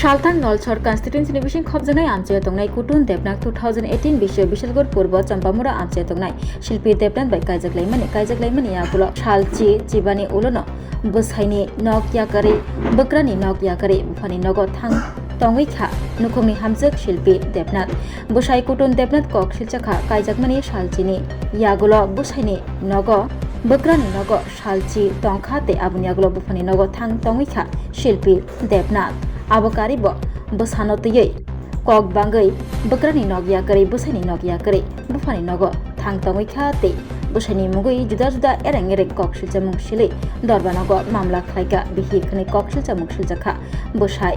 সালতান Nalchhar constituency নিবিশিং খবজানাय আমচাया तंगनाय कुटुन Debnath 2018 বিশ্বীয় Bishalgarh পূর্ব চম্পামুরা আমচাया तंगनाय শিল্পী Debnath by কাইজাকলাইমানি আগুলো শালচি চিবানি উলনো বসাইনি knock ইয়াকারি বকরানি knock ইয়াকারি বুফানি নগ থাং তংইখা নুখংনি হামজক শিল্পী দেবনাথ বসাই কুটুন দেবনাথ কক শিলচাখা কাইজাকমানি শালচিনি ইয়াগুলো বসাইনি নগ বকরানি নগ শালচি তংখাতে আবুনি আগুলো বুফানি নগ থাং তংইখা শিল্পী Debnath abokari bo bosano tiyei kok bangai bakrani nogya kare bosani nogya kare bufani nogo thang tongoi khate bosani mugoi juda juda ereng ereng kok silchamung sile dorbanogo mamla khlaiga bihi khani kok silchamung siljakha bosai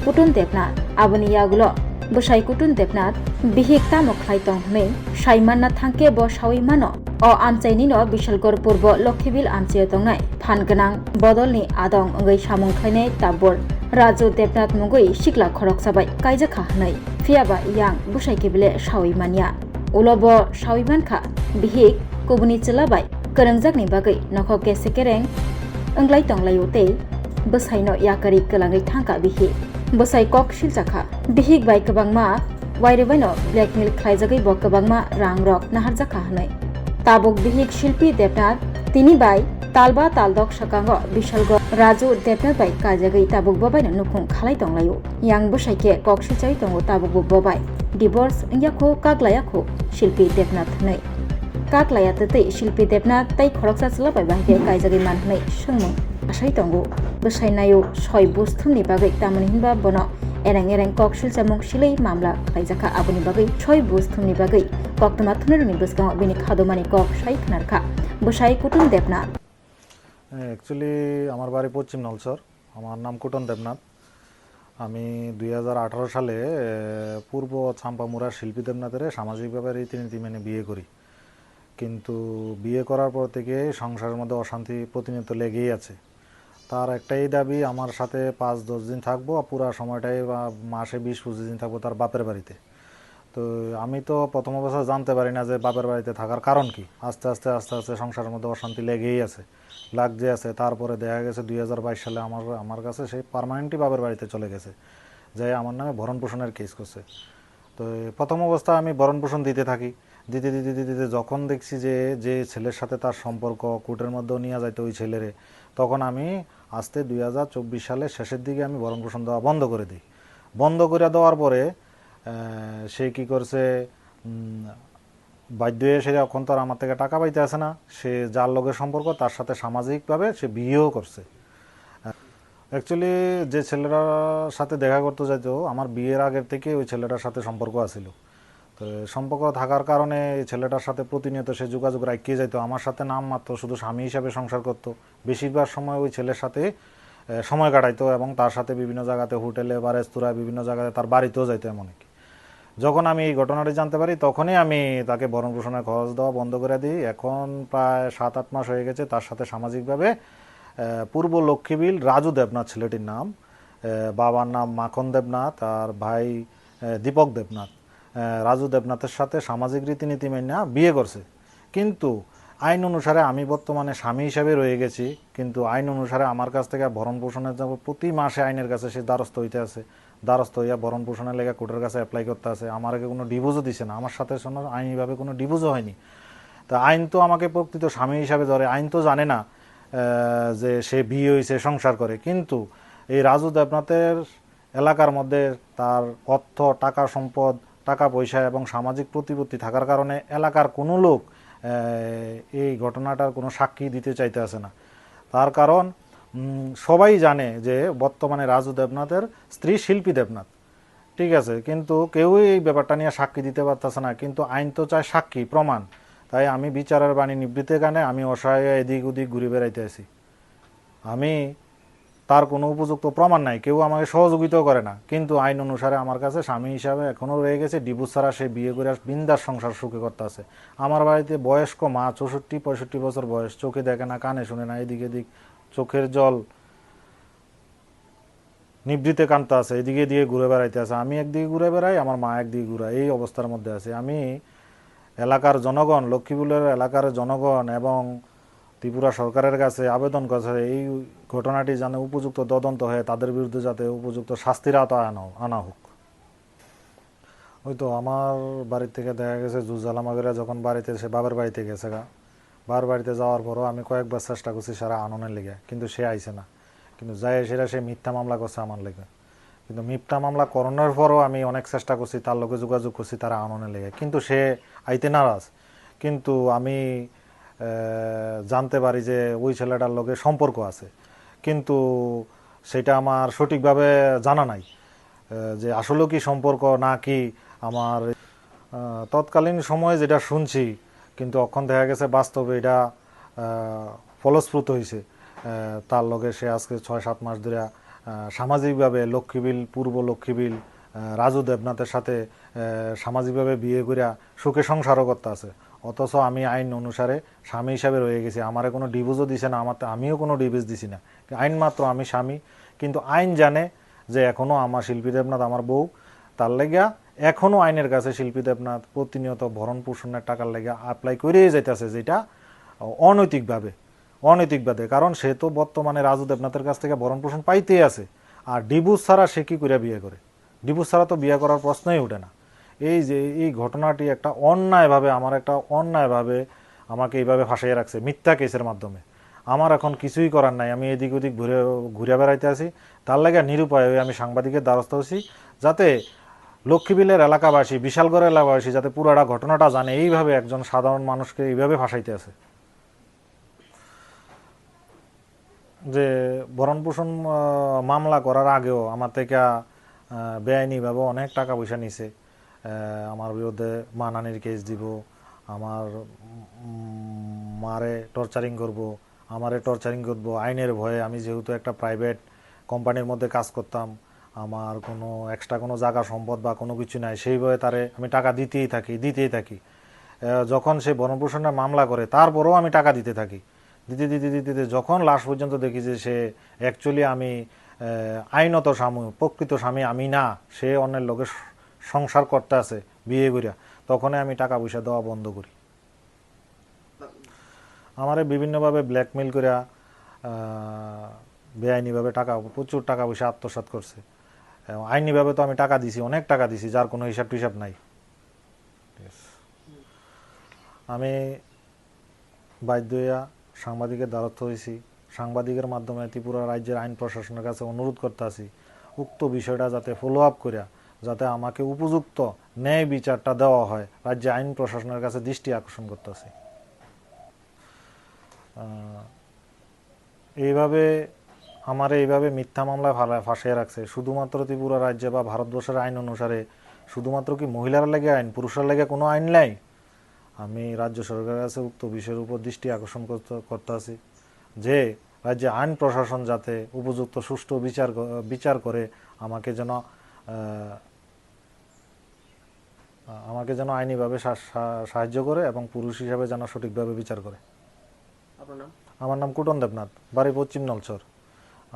kutun debnath aboni yagulo bosai kutun debnath bihi tamok khlai tonghmei saimanna thangke bo sawi mano o amchaini no bishalgor purbo lokhibil amchayo tongnai phanganang bodolni adong ngai samung khlainai tabor Raju Debnath মুগৈ শিকলা খরক সাবাই কাইজাখা হানাই ফিয়াবা young বুসাই কেবলে সাউই মানিয়া উলব সাউই মানখা বিহিক কুবুনি চেলাবাই করংজাকনি বাগৈ নখ কেসে কেরেং अंग्लाय तंग्लायोते बसाइनो याकारि कलाङै थांका बिहि बसाइ कक सिलजाखा बिहिक bye गोबांमा वाइरेबाइनो blackmail खालायजागै ब गोबांमा रां रक नाहारजाखा हनै ताबुक बिहिक शिल्पी देबनाथ तिनि बाय तालबा तालदक सकांग बिशालग राजु देबनाथ बाय काजागै ताबुक बबाइनो नुखुं खालाय तंलायो यां बसाइके कक सिलजाय तंगो ताबुक बबाइ डिवोर्स याखो कागलायाखो शिल्पी देबनाथ नै कागलाया तै शिल्पी देबनाथ तै खरकसा चलाबाय बाहाय कायजागै मानहनै सोंमों आसाय तंगो बसायनायो सय बुस्थुनि बागै तामनि हिनबा बनो एरें एरें कक सिलजामुं सिलै मामला खालायजाखा आबुनि बागै सय बुस्थुनि बागै कक्तमा थुनरुनि बसगाव बिनि खादमानि कक साय खनारखा बसाय कुटुन देबनाथ एक्चुअली আমার বাড়ি পশ্চিম নলছর আমার নাম কুটন দেবনাথ আমি 2018 সালে পূর্ব চাম্পামুরা শিল্পী দেবনাথের সামাজিকভাবে রীতিনীতি মেনে বিয়ে করি কিন্তু বিয়ে করার পর থেকে সংসারের মধ্যে অশান্তি প্রতিনিয়ত লেগেই আছে তার একটাই দাবি আমার সাথে 5-10 দিন থাকবো পুরো সময়টাই মাসে 20-25 দিন থাকবো তার বাপের বাড়িতে তো আমি তো প্রথম অবস্থা জানতে পারি না যে বাপের বাড়িতে থাকার কারণ কি আস্তে আস্তে সংসারের মধ্যে অশান্তি লেগেই আছে লাগছে আছে তারপরে দেখা গেছে 2022 সালে আমার কাছে সেই পার্মানেন্টলি বাপের বাড়িতে চলে গেছে যে আমার নামে ভরণ পোষণের কেস করছে তো প্রথম অবস্থা আমি ভরণ পোষণ দিতে থাকি দিতে যখন দেখছি যে ছেলের সাথে তার সম্পর্ক কোর্টের মধ্যেও নিয়ে যাইতো ওই ছেলেরে তখন আমি আস্তে 2024 সালের শেষের দিকে আমি ভরণ পোষণ দেওয়া বন্ধ করে দিই বন্ধ করে দেওয়ার পরে সে কি করছে বাধ্য হয়ে সে এখন তো আর আমার থেকে টাকা পাইতে আসে না সে যার লোকের সম্পর্ক তার সাথে সামাজিকভাবে সে বিয়েও করছে অ্যাকচুয়ালি যে ছেলেটার সাথে দেখা করতে যাইতো আমার বিয়ের আগের থেকে ওই ছেলেটার সাথে সম্পর্ক আছিল তো সম্পর্ক থাকার কারণে এই ছেলেটার সাথে প্রতিনিয়ত সে যোগাযোগ রাখিয়ে যাইতো আমার সাথে নাম মাত্র শুধু স্বামী হিসাবে সংসার করতো বেশিরভাগ সময় ওই ছেলের সাথে সময় কাটাইতো এবং তার সাথে বিভিন্ন জায়গাতে হোটেলে বা রেস্তোরাঁ বিভিন্ন জায়গাতে তার বাড়িতেও যাইতো এমনকি যখন আমি এই ঘটনাটি জানতে পারি তখনই আমি তাকে ভরণ পোষণের খরচ দেওয়া বন্ধ করে দিই এখন প্রায় 7-8 মাস হয়ে গেছে তার সাথে সামাজিকভাবে পূর্ব লক্ষ্মীবিল রাজু দেবনাথ ছেলেটির নাম বাবার নাম মাখন দেবনাথ আর ভাই দীপক দেবনাথ রাজু দেবনাথের সাথে সামাজিক রীতিনীতি মেনে বিয়ে করছে কিন্তু আইন অনুসারে আমি বর্তমানে স্বামী হিসাবে রয়ে গেছি কিন্তু আইন অনুসারে আমার কাছ থেকে ভরণ পোষণের জন্য প্রতি মাসে আইনের কাছে সে দ্বারস্থ হইতে আছে দ্বারস্থ হইয়া ভরণ পোষণের লেগে কোর্টের কাছে অ্যাপ্লাই করতে আছে আমাকে কোনো ডিভোর্সও দিছে না আমার সাথে আইনিভাবে কোনো ডিভোর্সও হয়নি তা আইন তো আমাকে প্রকৃত স্বামী হিসাবে ধরে আইন তো জানে না যে সে বিয়ে হয়েছে সংসার করে কিন্তু এই রাজু দেবনাথের এলাকার মধ্যে তার অর্থ টাকা সম্পদ টাকা পয়সা এবং সামাজিক প্রতিপত্তি থাকার কারণে এলাকার কোনো লোক এই ঘটনাটার কোনো সাক্ষী দিতে চাইতে আসে না তার কারণ সবাই জানে যে বর্তমানে রাজু দেবনাথের স্ত্রী শিল্পী দেবনাথ ঠিক আছে কিন্তু কেউই এই ব্যাপারটা নিয়ে সাক্ষী দিতে পারতেছে না কিন্তু আইন তো চায় সাক্ষী প্রমাণ তাই আমি বিচারের বাণী নিবৃত্তের কারণে আমি অসহায় এদিক ওদিক ঘুরে বেড়াইতে আসি আমি তার কোনো উপযুক্ত প্রমাণ নাই কেউ আমাকে সহযোগিতাও করে না কিন্তু আইন অনুসারে আমার কাছে স্বামী হিসাবে এখনও রয়ে গেছে ডিভোর্স ছাড়া সে বিয়ে করে বিন্দাস সংসার সুখে করতে আছে আমার বাড়িতে বয়স্ক মা 64-65 বছর বয়স চোখে দেখে না কানে শুনে না এদিকে এদিক চোখের জল নিবৃতে কান্তা আছে এদিকে দিয়ে ঘুরে বেড়াইতে আছে আমি একদিকে ঘুরে বেড়াই আমার মা একদিকে ঘুরাই এই অবস্থার মধ্যে আছে আমি এলাকার জনগণ লক্ষ্মীপুরের এলাকার জনগণ এবং ত্রিপুরা সরকারের কাছে আবেদন করছে এই ঘটনাটি যেন উপযুক্ত তদন্ত হয়ে তাদের বিরুদ্ধে যাতে উপযুক্ত শাস্তির আওতায় আনা হোক। ওই তো আমার বাড়ির থেকে দেখা গেছে জুজালামাগেরা যখন বাড়িতে সে বাবার বাড়িতে গেছে বাবার বাড়িতে যাওয়ার পরও আমি কয়েকবার চেষ্টা করছি সারা আননের লেগে, কিন্তু সে আইছে না। কিন্তু যাই সেটা সে মিথ্যা মামলা করছে আমার লেগে। কিন্তু মিথ্যা মামলা করানোর পরও আমি অনেক চেষ্টা করছি, তার লগে যোগাযোগ করছি তারা আননের লেগে, কিন্তু সে আইতে নারাজ। কিন্তু আমি জানতে পারি যে ওই ছেলেটার লগে সম্পর্ক আছে, কিন্তু সেটা আমার সঠিকভাবে জানা নাই যে আসলেও কি সম্পর্ক না কি আমার। তৎকালীন সময়ে যেটা শুনছি, কিন্তু অক্ষণ দেখা গেছে বাস্তবে এটা ফলস্ফূর্ত হয়েছে। তার লগে সে আজকে 6-7 মাস ধরে সামাজিকভাবে পূর্ব লক্ষ্মীবিল রাজু দেবনাথের সাথে সামাজিকভাবে বিয়ে করিয়া সুখে সংসারও করতে আছে। অথচ আমি আইন অনুসারে স্বামী হিসাবে রয়ে গেছি, আমারে কোনো ডিভোর্সও দিছে না, আমিও কোনো ডিভোর্স দিছি না, আইন মাত্র আমি স্বামী। কিন্তু আইন জানে যে এখনও আমার শিল্পী দেবনাথ আমার বউ, তার লেগা এখনও আইনের কাছে শিল্পী দেবনাথ প্রতিনিয়ত ভরণ পোষণের টাকার লেগে অ্যাপ্লাই করেই যাইতেছে, যেটা অনৈতিকভাবে। কারণ সে তো বর্তমানে রাজু দেবনাথের কাছ থেকে ভরণ পোষণ পাইতেই আছে, আর ডিভোর্স ছাড়া সে কি করে বিয়ে করে? ডিভোর্স ছাড়া তো বিয়ে করার প্রশ্নই ওঠে না। এই যে এই ঘটনাটি অন্যায়ভাবে আমাকে এইভাবে ফাঁসিয়ে রাখছে মিথ্যা কেসের মাধ্যমে। আমার এখন কিছুই করার নাই, আমি এদিক ওদিক ঘুরে বেড়াইতে আছি। তার লাগে নিরুপায় হয়ে আমি সাংবাদিকের দ্বারস্থ হচ্ছি, যাতে লক্ষ্মীবিলের এলাকাবাসী, বিশালগড় এলাকাবাসী যাতে পুরোটা ঘটনাটা জানে এইভাবে একজন সাধারণ মানুষকে এইভাবে ফাঁসাইতে আছে। যে ভরণ পোষণ মামলা করার আগেও আমার থেকে বেআইনিভাবে অনেক টাকা পয়সা নিছে। আমার বিরুদ্ধে মানহানির কেস দিব, আমার মারে টর্চারিং করব আইনের ভয়ে। আমি যেহেতু একটা প্রাইভেট কোম্পানির মধ্যে কাজ করতাম, আমার কোনো এক্সট্রা কোনো জায়গা সম্পদ বা কোনো কিছু নাই, সেই ভয়ে তারে আমি টাকা দিতেই থাকি। যখন সে ভরণ পোষণের মামলা করে তারপরেও আমি টাকা দিতে থাকি, দিতে যখন লাস্ট পর্যন্ত দেখি যে সে অ্যাকচুয়ালি আমি আইনত স্বামী, প্রকৃত স্বামী আমি না, সে অন্যের লোকের সংসার করতে আছে বিয়ে করিয়া, তখনই আমি টাকা পয়সা দেওয়া বন্ধ করি। আমারে বিভিন্নভাবে ব্ল্যাকমেল করিয়া বেআইনিভাবে প্রচুর টাকা পয়সা আত্মসাৎ করছে। আইনিভাবে তো আমি টাকা দিছি, অনেক টাকা দিছি, যার কোনো হিসাব টিসাব নাই। আমি বাধ্য হইয়া সাংবাদিকের দ্বারস্থ হয়েছি। সাংবাদিকের মাধ্যমে ত্রিপুরা রাজ্যের আইন প্রশাসনের কাছে অনুরোধ করতে আছি উক্ত বিষয়টা যাতে ফলো আপ করিয়া যাতে আমাকে উপযুক্ত ন্যায় বিচারটা দেওয়া হয়, রাজ্যে আইন প্রশাসনের কাছে দৃষ্টি আকর্ষণ করতেছি। এইভাবে মিথ্যা মামলায় ফাঁসিয়ে রাখছে শুধুমাত্র ত্রিপুরা রাজ্যে বা ভারতবর্ষের আইন অনুসারে। শুধুমাত্র কি মহিলার লেগে আইন, পুরুষের লেগে কোনো আইন নাই? আমি রাজ্য সরকারের কাছে উক্ত বিষয়ের উপর দৃষ্টি আকর্ষণ করতে আছি যে রাজ্যে আইন প্রশাসন যাতে উপযুক্ত সুষ্ঠু বিচার করে আমাকে যেন আইনিভাবে সাহায্য করে এবং পুরুষ হিসাবে যেন সঠিকভাবে বিচার করে। আমার নাম কুটন দেবনাথ, বাড়ি পশ্চিম নলচর।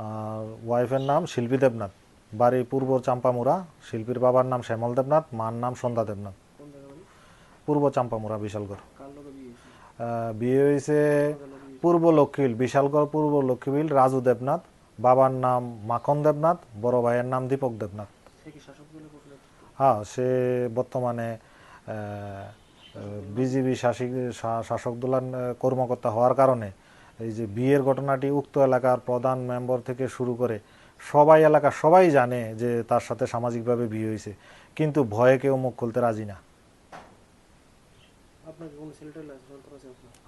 আর ওয়াইফের নাম শিল্পী দেবনাথ, বাড়ি পূর্ব চাম্পামুড়া। শিল্পীর বাবার নাম শ্যামল দেবনাথ, মার নাম সন্ধ্যা দেবনাথ, পূর্ব চাম্পামুড়া, বিশালগড়। বিয়ে হয়েছে বিশালগড় পূর্ব লক্ষ্মীবিল রাজু দেবনাথ। বাবার নাম মাখন দেবনাথ, বড় ভাইয়ের নাম দীপক দেবনাথ। হ্যাঁ, সে বর্তমানে বিজেপি শাসক দলের কর্মকর্তা হওয়ার কারণে এই যে বিয়ের ঘটনাটি উক্ত এলাকার প্রধান মেম্বার থেকে শুরু করে সবাই জানে যে তার সাথে সামাজিকভাবে বিয়ে হয়েছে, কিন্তু ভয়ে কেউ মুখ খুলতে রাজি না।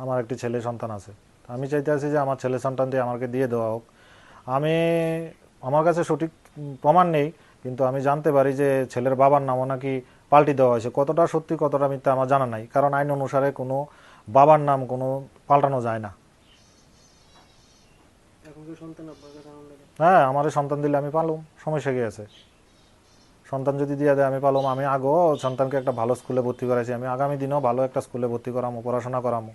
আমার একটি ছেলে সন্তান আছে। আমি চাইতে আছি যে আমার ছেলে সন্তানটি আমাকে দিয়ে দেওয়া হোক। আমার কাছে সঠিক প্রমাণ নেই, কিন্তু আমি জানতে পারি যে ছেলের বাবার নামও নাকি পাল্টি দেওয়া হয়েছে। কতটা সত্যি কতটা মিথ্যা আমার জানা নাই, কারণ আইন অনুসারে কোনো বাবার নাম কোনো পাল্টানো যায় না। হ্যাঁ, আমার সন্তান দিলে আমি পালুম, সমস্যা কি আছে? সন্তান যদি দিয়ে দেয় আমি পালুম। আমি আগেও সন্তানকে একটা ভালো স্কুলে ভর্তি করাইছি, আমি আগামী দিনেও ভালো একটা স্কুলে ভর্তি করামো, পড়াশোনা করামো।